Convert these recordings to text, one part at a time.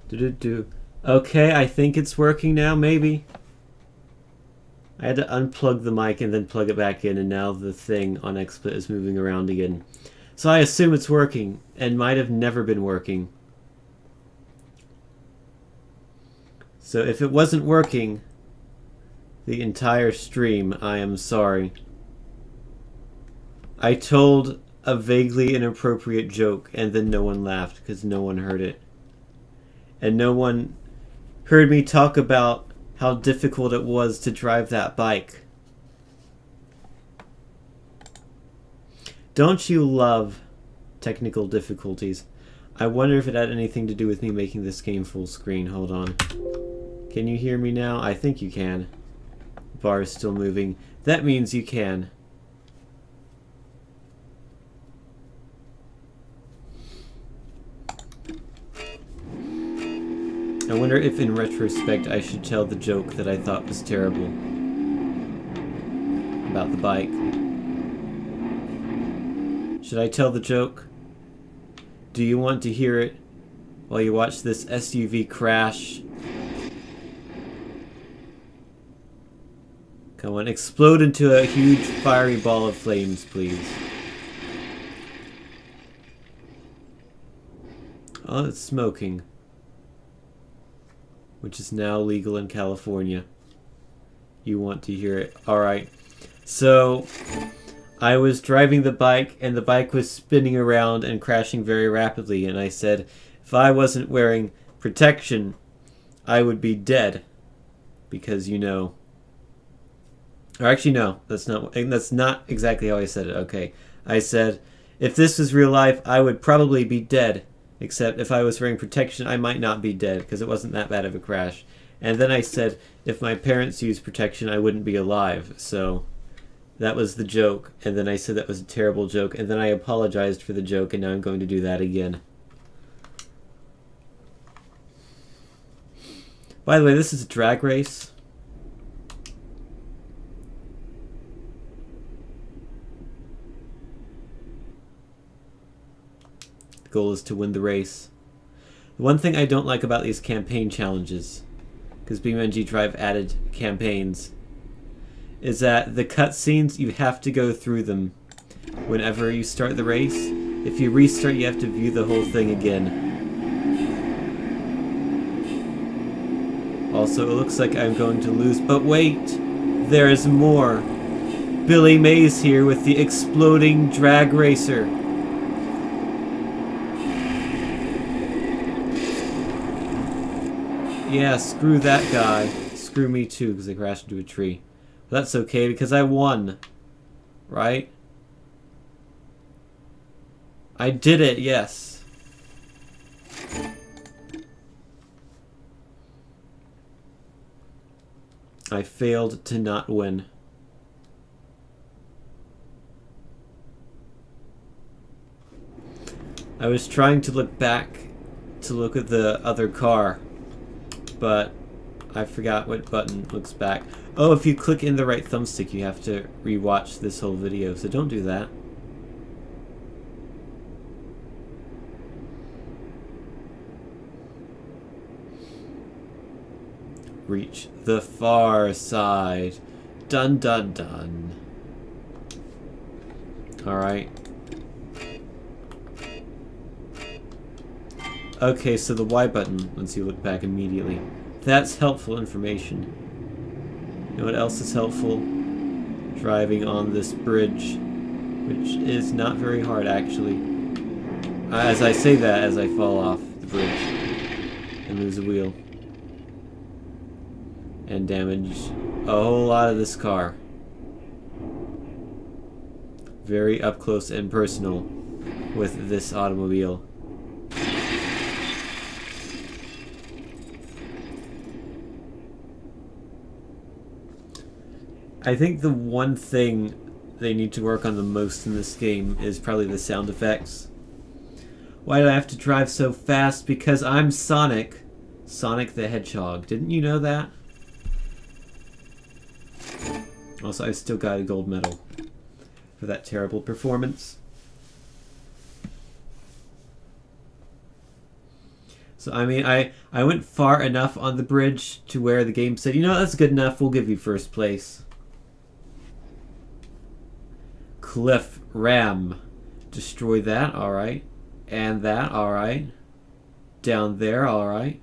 Do. Okay, I think it's working now, maybe. I had to unplug the mic and then plug it back in, and now the thing on XSplit is moving around again. So I assume it's working, and might have never been working. So if it wasn't working the entire stream, I am sorry. I told a vaguely inappropriate joke, and then no one laughed because no one heard it. And no one heard me talk about how difficult it was to drive that bike. Don't you love technical difficulties? I wonder if it had anything to do with me making this game full screen. Hold on. Can you hear me now? I think you can. The bar is still moving. That means you can. I wonder if in retrospect I should tell the joke that I thought was terrible about the bike. Should I tell the joke? Do you want to hear it while you watch this SUV crash? Come on, explode into a huge fiery ball of flames, please. Oh, it's smoking. Which is now legal in California. You want to hear it. Alright. So, I was driving the bike, and the bike was spinning around and crashing very rapidly, and I said, if I wasn't wearing protection, I would be dead. Because, you know... Or actually, no. That's not exactly how I said it. Okay. I said, if this was real life, I would probably be dead. Except if I was wearing protection, I might not be dead, because it wasn't that bad of a crash. And then I said, if my parents used protection, I wouldn't be alive. So that was the joke. And then I said that was a terrible joke. And then I apologized for the joke, and now I'm going to do that again. By the way, this is a drag race. The goal is to win the race. The one thing I don't like about these campaign challenges, because Beam.NG Drive added campaigns, is that the cutscenes, you have to go through them whenever you start the race. If you restart, you have to view the whole thing again. Also, it looks like I'm going to lose, but wait! There is more! Billy Mays here with the exploding drag racer. Yeah, screw that guy. Screw me too, because I crashed into a tree. But that's okay, because I won. Right? I did it, yes. I failed to not win. I was trying to look back to look at the other car, but I forgot what button looks back. Oh, if you click in the right thumbstick, you have to rewatch this whole video, so don't do that. Reach the far side. Dun dun dun. Alright. Okay, so the Y button lets you look back immediately. That's helpful information. You know what else is helpful? Driving on this bridge, which is not very hard, actually. As I say that, as I fall off the bridge and lose a wheel. And damage a whole lot of this car. Very up close and personal with this automobile. I think the one thing they need to work on the most in this game is probably the sound effects. Why do I have to drive so fast? Because I'm Sonic. Sonic the Hedgehog. Didn't you know that? Also, I've still got a gold medal for that terrible performance. So, I mean, I went far enough on the bridge to where the game said, you know, that's good enough, we'll give you first place. Cliff Ram. Destroy that, alright. And that, alright. Down there, alright.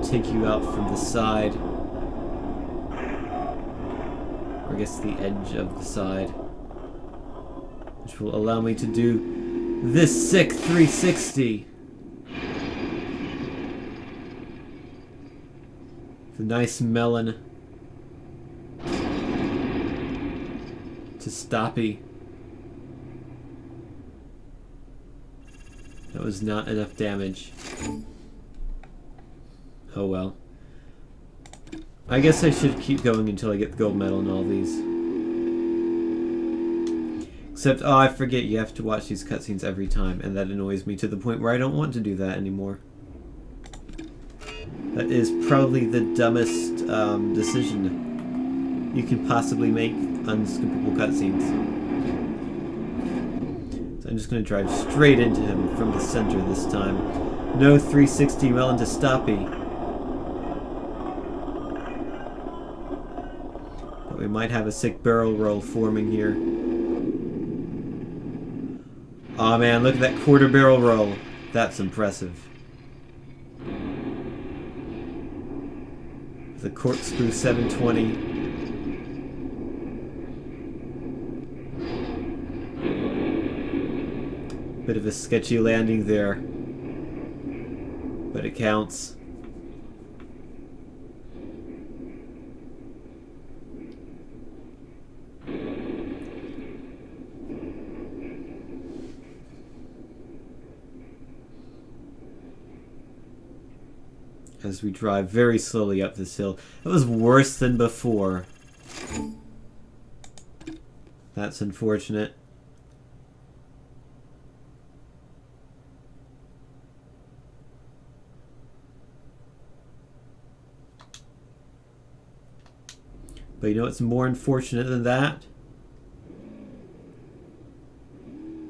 Take you out from the side, or I guess the edge of the side, which will allow me to do this sick 360. The nice melon to Stoppy. That was not enough damage. Oh well. I guess I should keep going until I get the gold medal in all these. Except, oh, I forget you have to watch these cutscenes every time, and that annoys me to the point where I don't want to do that anymore. That is probably the dumbest decision you can possibly make on skippable cutscenes. So I'm just going to drive straight into him from the center this time. No 360 melon to Stoppy. We might have a sick barrel roll forming here. Aw, man, look at that quarter barrel roll. That's impressive. The corkscrew 720. Bit of a sketchy landing there, but it counts. As we drive very slowly up this hill. It was worse than before. That's unfortunate. But you know what's more unfortunate than that?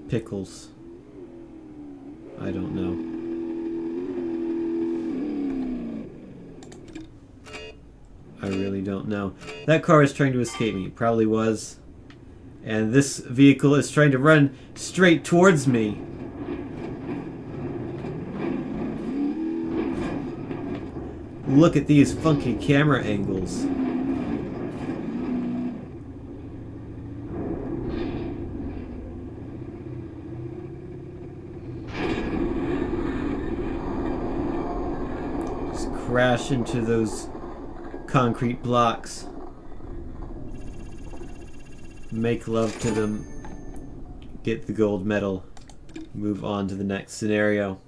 Pickles. I don't know. I really don't know. That car is trying to escape me. It probably was. And this vehicle is trying to run straight towards me. Look at these funky camera angles. Just crash into those concrete blocks. Make love to them. Get the gold medal. Move on to the next scenario.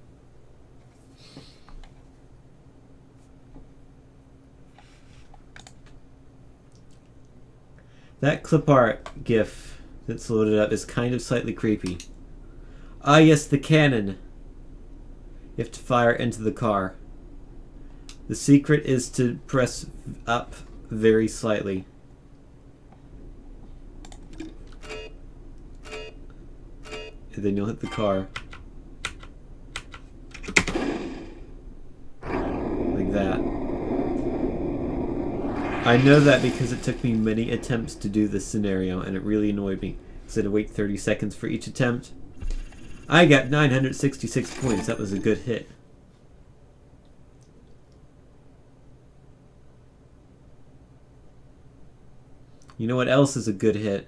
That clip art GIF that's loaded up is kind of slightly creepy. Ah yes, the cannon. You have to fire into the car. The secret is to press up very slightly. And then you'll hit the car. Like that. I know that because it took me many attempts to do this scenario and it really annoyed me. So I had to wait 30 seconds for each attempt. I got 966 points. That was a good hit. You know what else is a good hit?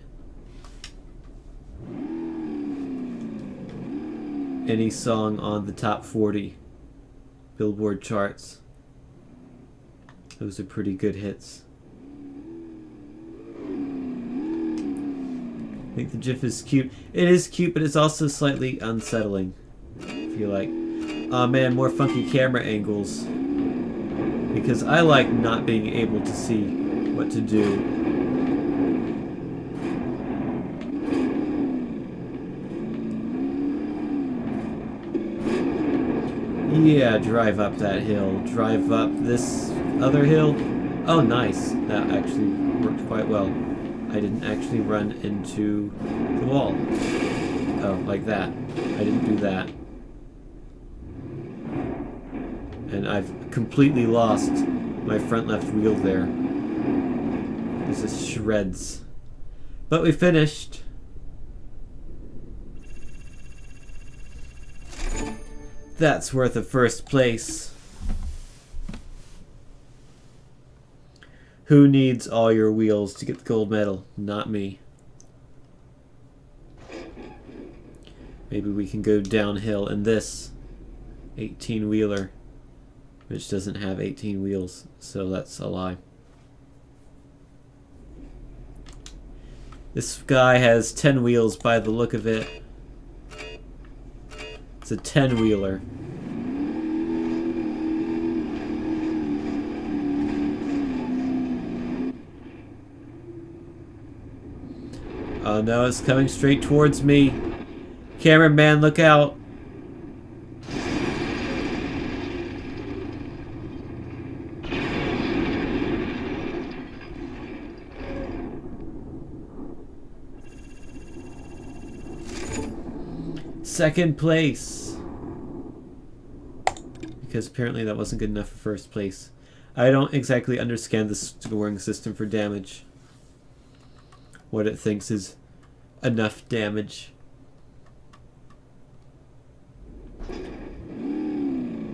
Any song on the top 40 Billboard charts. Those are pretty good hits. I think the GIF is cute. It is cute, but it's also slightly unsettling. I feel like, oh man, more funky camera angles. Because I like not being able to see what to do. Yeah, drive up that hill. Drive up this other hill. Oh, nice. That actually worked quite well. I didn't actually run into the wall. Oh, like that. I didn't do that. And I've completely lost my front left wheel there. This is shreds. But we finished. That's worth a first place. Who needs all your wheels to get the gold medal? Not me. Maybe we can go downhill in this 18-wheeler, which doesn't have 18 wheels, so that's a lie. This guy has 10 wheels by the look of it. It's a 10-wheeler. Oh no, it's coming straight towards me. Cameraman, look out. Second place. Because apparently that wasn't good enough for first place. I don't exactly understand the scoring system for damage. What it thinks is enough damage.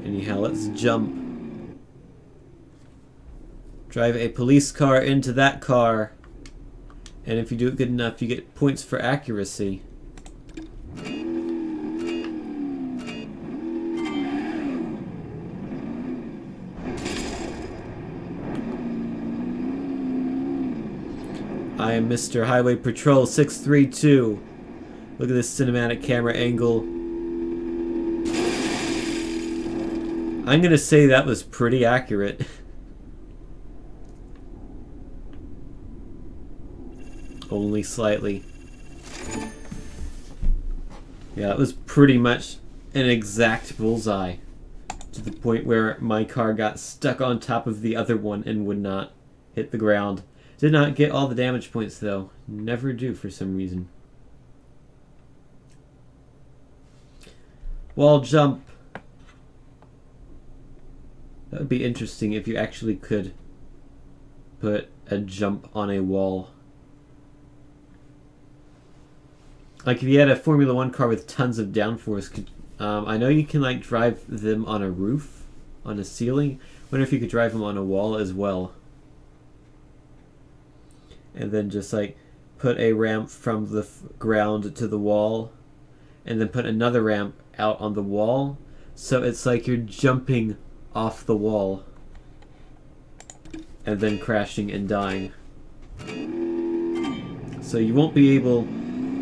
Anyhow, let's jump. Drive a police car into that car. And if you do it good enough, you get points for accuracy. I am Mr. Highway Patrol 632. Look at this cinematic camera angle. I'm gonna say that was pretty accurate. Only slightly. Yeah, it was pretty much an exact bullseye. To the point where my car got stuck on top of the other one and would not hit the ground. Did not get all the damage points though. Never do for some reason. Wall jump. That would be interesting if you actually could put a jump on a wall. Like if you had a Formula 1 car with tons of downforce, I know you can like drive them on a roof, on a ceiling. I wonder if you could drive them on a wall as well. And then just like put a ramp from the ground to the wall, and then put another ramp out on the wall, so it's like you're jumping off the wall and then crashing and dying. So you won't be able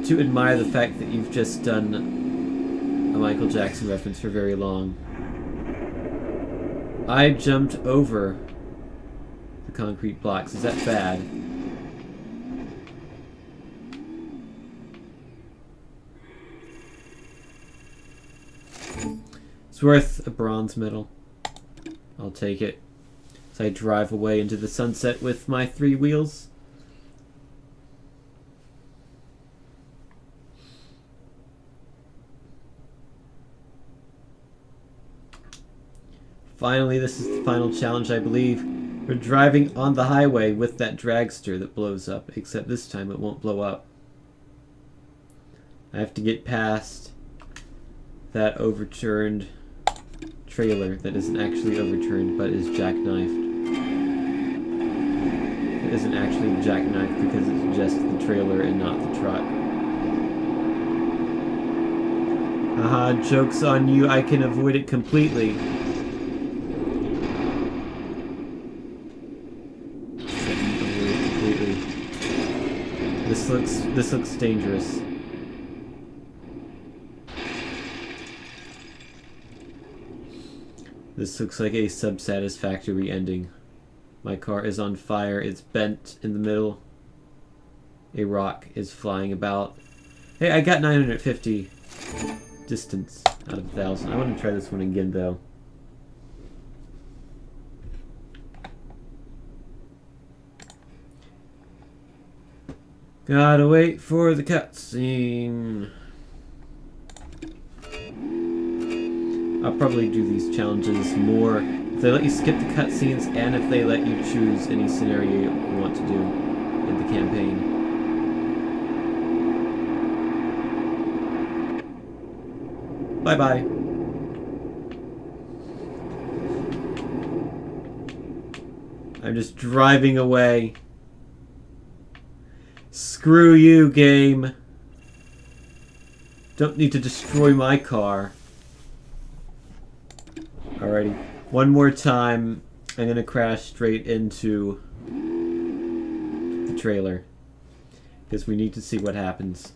to admire the fact that you've just done a Michael Jackson reference for very long. I jumped over the concrete blocks. Is that bad? It's worth a bronze medal. I'll take it. As I drive away into the sunset with my 3 wheels. Finally, this is the final challenge, I believe. We're driving on the highway with that dragster that blows up, except this time it won't blow up. I have to get past that overturned trailer that isn't actually overturned but is jackknifed. It isn't actually jackknifed because it's just the trailer and not the truck. Haha, joke's on you, I can avoid it completely. This looks dangerous. This looks like a sub-satisfactory ending. My car is on fire, it's bent in the middle. A rock is flying about. Hey, I got 950 distance out of 1,000. I want to try this one again though. Gotta wait for the cutscene. I'll probably do these challenges more if they let you skip the cutscenes and if they let you choose any scenario you want to do in the campaign. Bye-bye. I'm just driving away. Screw you, game. Don't need to destroy my car. Alrighty. One more time, I'm gonna crash straight into the trailer. Because we need to see what happens.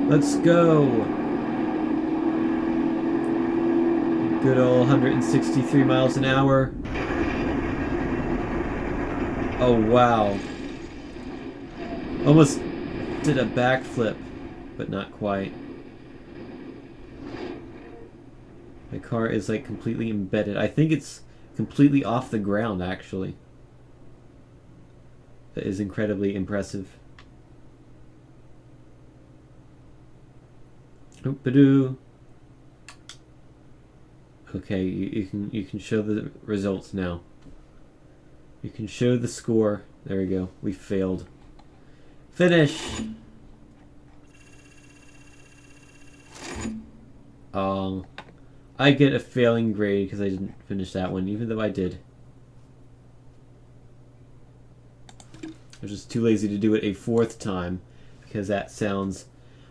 Let's go! Good old 163 miles an hour. Oh wow. Almost did a backflip, but not quite. My car is like completely embedded. I think it's completely off the ground actually. That is incredibly impressive. Oop-a-doo. Okay, you can show the results now. You can show the score. There we go. We failed. Finish! I get a failing grade because I didn't finish that one, even though I did. I was just too lazy to do it a fourth time because that sounds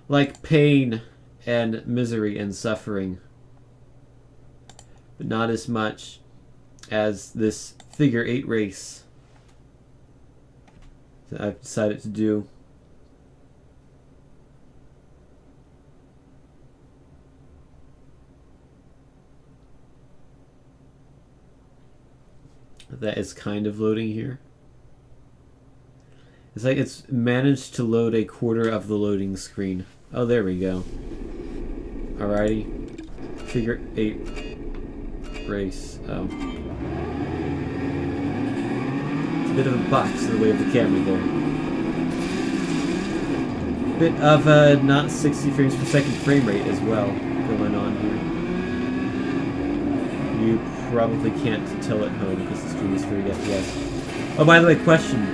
like pain and misery and suffering. But not as much as this figure 8 race that I've decided to do. That is kind of loading here. It's like it's managed to load a quarter of the loading screen. Oh, there we go. Alrighty. Figure 8 race. Oh. It's a bit of a box in the way of the camera there. Bit of a not 60 frames per second frame rate as well going on here. You probably can't tell at home because the stream is 30 FPS. Oh, by the way, question.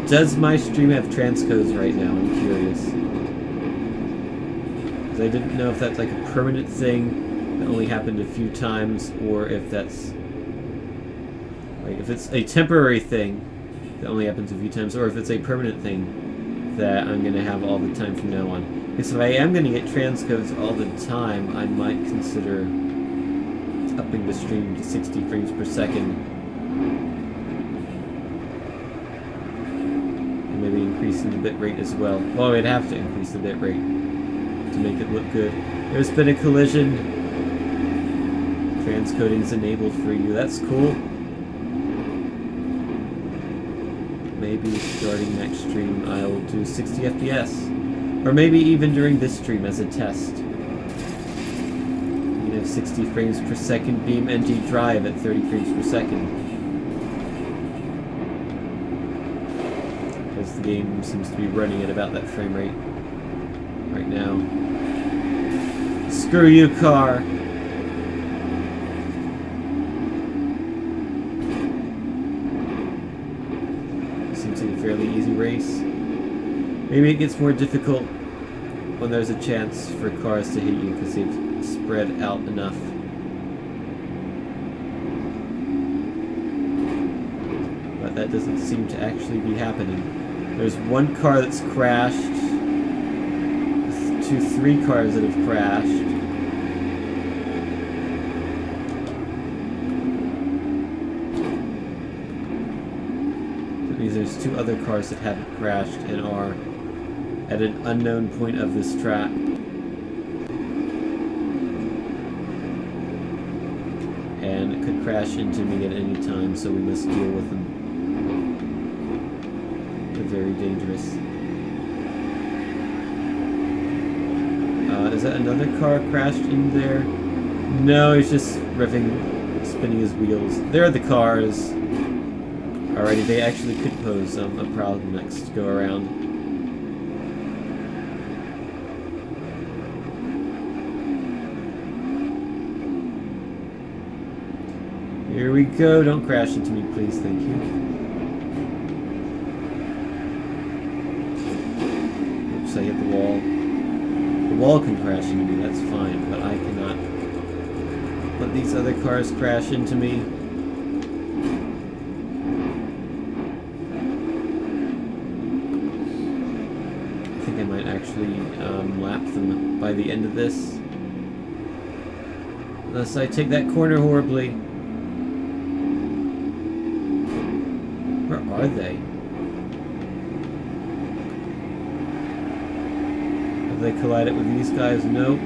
Does my stream have transcodes right now? I'm curious. Because I didn't know if that's like a permanent thing that only happened a few times, or if that's like if it's a temporary thing that only happens a few times, or if it's a permanent thing that I'm gonna have all the time from now on. Because if I am gonna get transcodes all the time, I might consider upping the stream to 60 frames per second. Maybe increasing the bit rate as well. Well, we'd have to increase the bit rate to make it look good. There's been a collision. Transcoding is enabled for you. That's cool. Maybe starting next stream I'll do 60 FPS. Or maybe even during this stream as a test. You can have 60 frames per second Beam.NG Drive at 30 frames per second. The game seems to be running at about that frame rate right now. Screw you, car! Seems like a fairly easy race. Maybe it gets more difficult when there's a chance for cars to hit you because they've spread out enough. But that doesn't seem to actually be happening. There's one car that's crashed. 3 cars that have crashed. That means there's 2 other cars that haven't crashed and are at an unknown point of this track. And it could crash into me at any time, so we must deal with them. Very dangerous. is that another car crashed in there? No, he's just spinning his wheels. There are the cars. Alrighty, they actually could pose a problem next go around. Here we go. Don't crash into me, please. Thank you. Oops, I hit the wall. The wall can crash into me, that's fine, but I cannot let these other cars crash into me. I think I might actually lap them by the end of this. Unless I take that corner horribly. Where are they? Have they collided with these guys? Nope.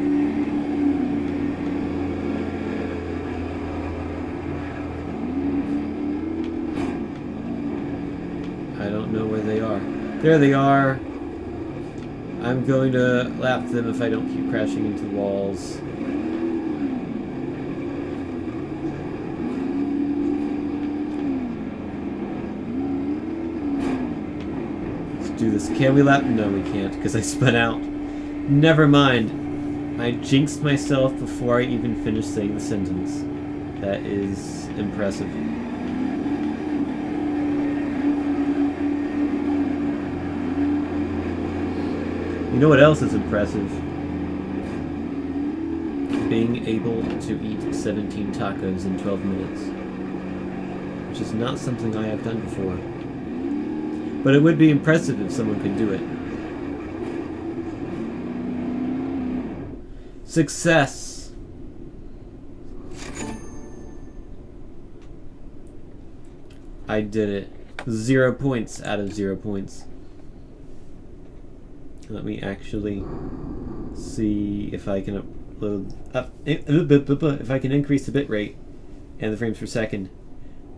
I don't know where they are. There they are. I'm going to lap them if I don't keep crashing into walls. Do this. Can we lap? No, we can't, because I spun out. Never mind. I jinxed myself before I even finished saying the sentence. That is impressive. You know what else is impressive? Being able to eat 17 tacos in 12 minutes. Which is not something I have done before. But it would be impressive if someone could do it. Success! I did it. 0 points out of 0 points. Let me actually see if I can upload... if I can increase the bitrate and the frames per second.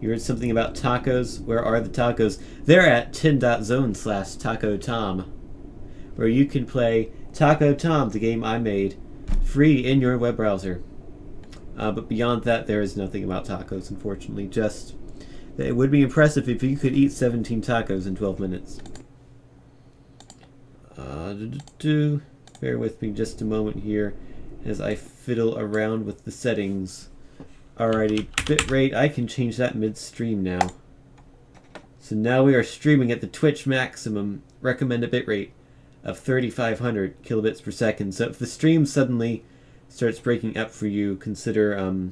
You heard something about tacos. Where are the tacos? They're at 10.zone/tacotom, where you can play Taco Tom, the game I made, free in your web browser. But beyond that, there is nothing about tacos, unfortunately. Just that it would be impressive if you could eat 17 tacos in 12 minutes. Bear with me just a moment here as I fiddle around with the settings. Alrighty, bitrate, I can change that midstream now. So now we are streaming at the Twitch maximum recommended bitrate of 3500 kilobits per second. So if the stream suddenly starts breaking up for you, consider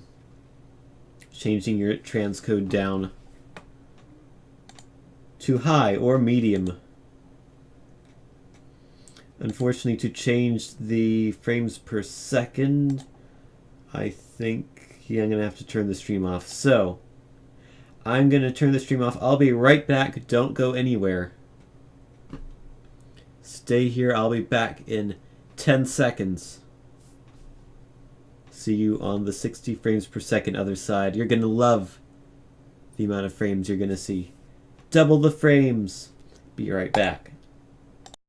changing your transcode down to high or medium. Unfortunately, to change the frames per second, I think I'm going to have to turn the stream off. So, I'm going to turn the stream off. I'll be right back. Don't go anywhere. Stay here. I'll be back in 10 seconds. See you on the 60 frames per second other side. You're going to love the amount of frames you're going to see. Double the frames. Be right back.